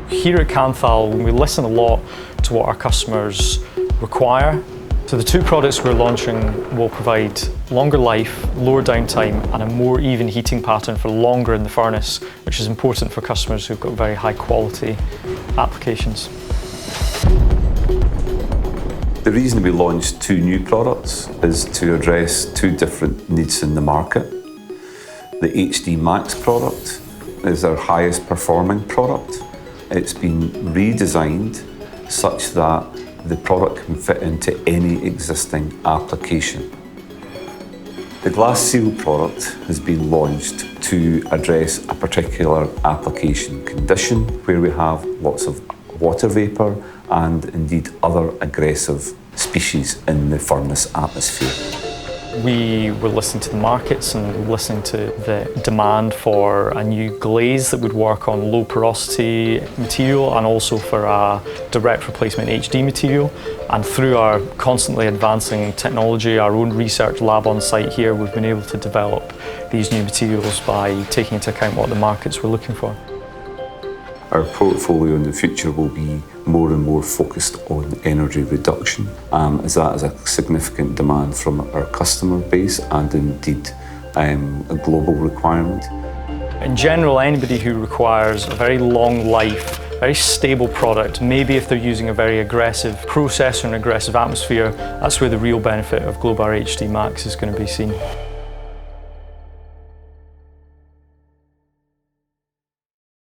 Here at Kanthal, we listen a lot to what our customers require. So the two products we're launching will provide longer life, lower downtime and a more even heating pattern for longer in the furnace, which is important for customers who've got very high quality applications. The reason we launched two new products is to address two different needs in the market. The HD Max product is our highest performing product. It's been redesigned such that the product can fit into any existing application. The glass seal product has been launched to address a particular application condition where we have lots of water vapour and indeed other aggressive species in the furnace atmosphere. We were listening to the markets and listening to the demand for a new glaze that would work on low porosity material and also for a direct replacement HD material. And through our constantly advancing technology, our own research lab on site here, we've been able to develop these new materials by taking into account what the markets were looking for. Our portfolio in the future will be more and more focused on energy reduction, as that is a significant demand from our customer base and indeed a global requirement. In general, anybody who requires a very long life, very stable product, maybe if they're using a very aggressive process or an aggressive atmosphere, that's where the real benefit of Globar HD Max is going to be seen.